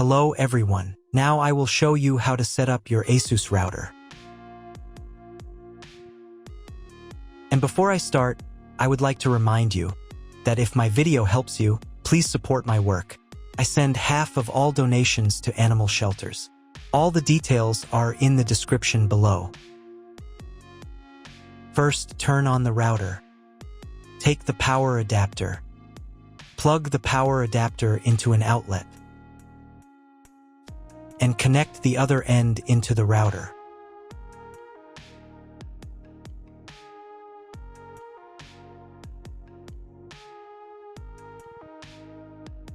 Hello everyone, now I will show you how to set up your ASUS router. And before I start, I would like to remind you that if my video helps you, please support my work. I send half of all donations to animal shelters. All the details are in the description below. First, turn on the router. Take the power adapter. Plug the power adapter into an outlet. And connect the other end into the router.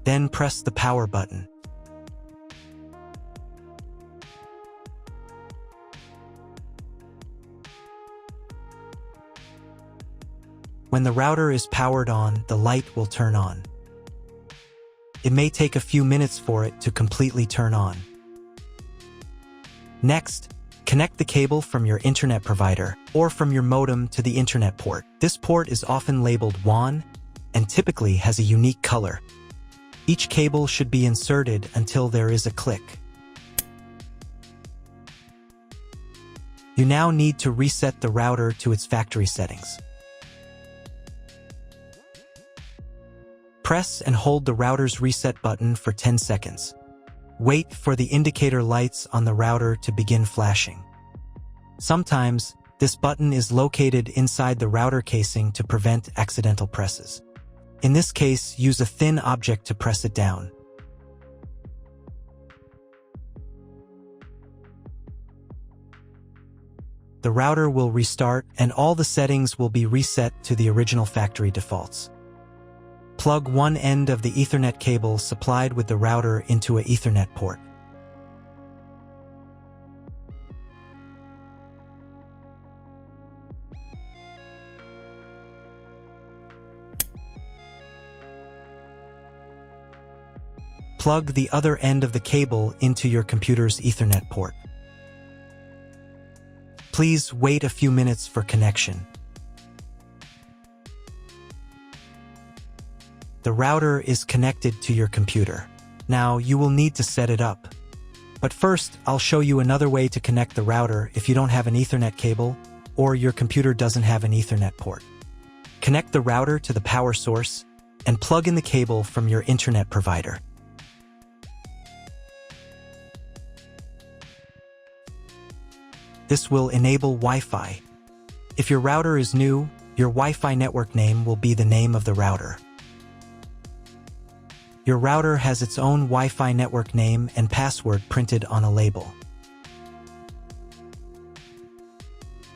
Then press the power button. When the router is powered on, the light will turn on. It may take a few minutes for it to completely turn on. Next, connect the cable from your internet provider or from your modem to the internet port. This port is often labeled WAN and typically has a unique color. Each cable should be inserted until there is a click. You now need to reset the router to its factory settings. Press and hold the router's reset button for 10 seconds. Wait for the indicator lights on the router to begin flashing. Sometimes, this button is located inside the router casing to prevent accidental presses. In this case, use a thin object to press it down. The router will restart and all the settings will be reset to the original factory defaults. Plug one end of the Ethernet cable supplied with the router into an Ethernet port. Plug the other end of the cable into your computer's Ethernet port. Please wait a few minutes for connection. The router is connected to your computer. Now you will need to set it up. But first, I'll show you another way to connect the router if you don't have an Ethernet cable or your computer doesn't have an Ethernet port. Connect the router to the power source and plug in the cable from your internet provider. This will enable Wi-Fi. If your router is new, your Wi-Fi network name will be the name of the router. Your router has its own Wi-Fi network name and password printed on a label.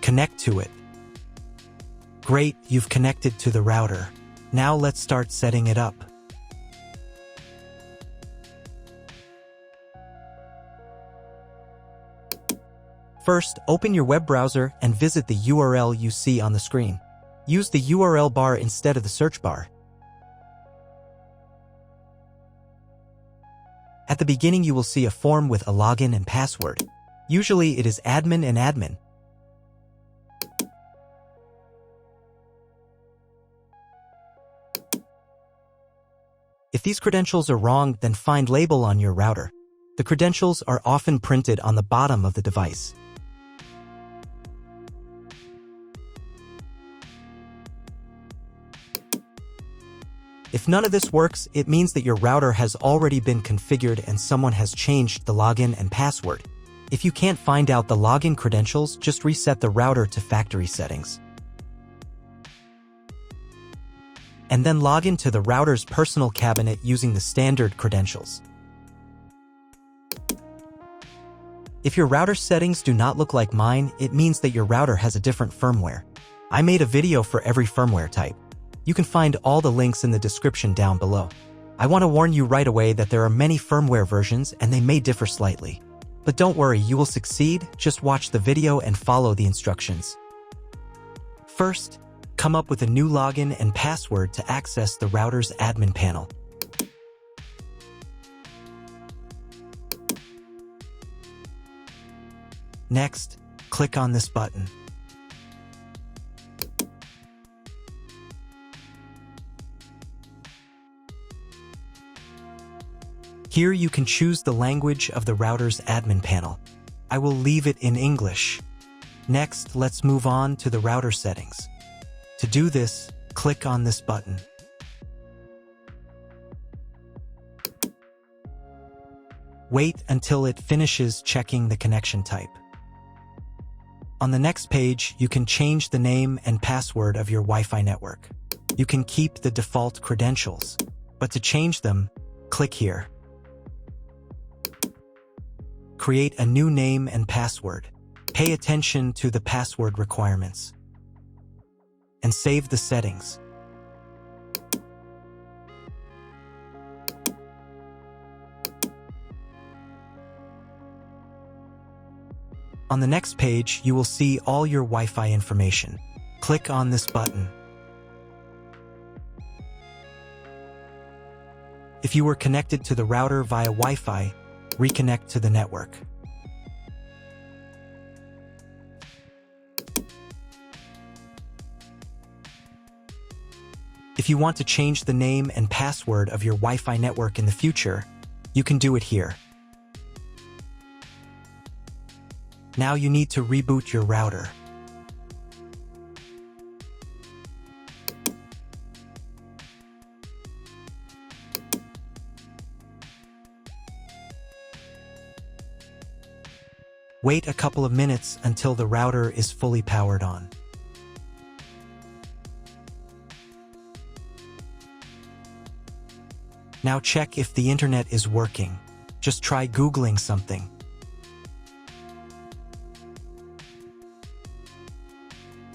Connect to it. Great, you've connected to the router. Now let's start setting it up. First, open your web browser and visit the URL you see on the screen. Use the URL bar instead of the search bar. At the beginning, you will see a form with a login and password. Usually, it is admin and admin. If these credentials are wrong, then find label on your router. The credentials are often printed on the bottom of the device. If none of this works, it means that your router has already been configured and someone has changed the login and password. If you can't find out the login credentials, just reset the router to factory settings. And then log into the router's personal cabinet using the standard credentials. If your router settings do not look like mine, it means that your router has a different firmware. I made a video for every firmware type. You can find all the links in the description down below. I want to warn you right away that there are many firmware versions and they may differ slightly. But don't worry, you will succeed. Just watch the video and follow the instructions. First, come up with a new login and password to access the router's admin panel. Next, click on this button. Here you can choose the language of the router's admin panel. I will leave it in English. Next, let's move on to the router settings. To do this, click on this button. Wait until it finishes checking the connection type. On the next page, you can change the name and password of your Wi-Fi network. You can keep the default credentials, but to change them, click here. Create a new name and password. Pay attention to the password requirements. And save the settings. On the next page, you will see all your Wi-Fi information. Click on this button. If you were connected to the router via Wi-Fi, reconnect to the network. If you want to change the name and password of your Wi-Fi network in the future, you can do it here. Now you need to reboot your router. Wait a couple of minutes until the router is fully powered on. Now check if the internet is working. Just try Googling something.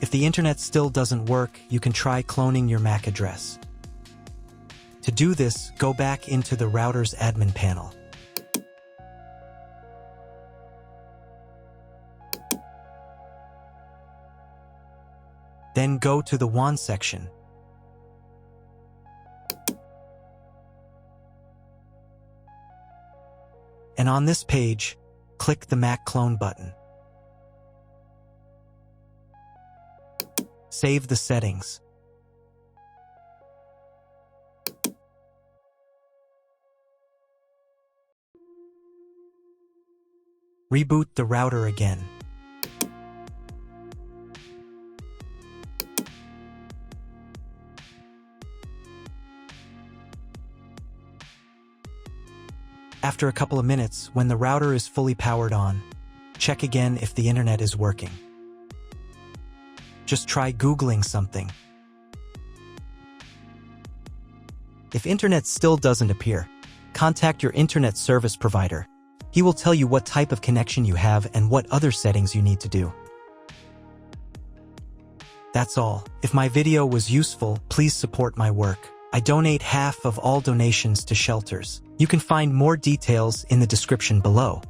If the internet still doesn't work, you can try cloning your MAC address. To do this, go back into the router's admin panel. Then go to the WAN section. And on this page, click the MAC clone button. Save the settings. Reboot the router again. After a couple of minutes, when the router is fully powered on, check again if the internet is working. Just try Googling something. If internet still doesn't appear, contact your internet service provider. He will tell you what type of connection you have and what other settings you need to do. That's all. If my video was useful, please support my work. I donate half of all donations to shelters. You can find more details in the description below.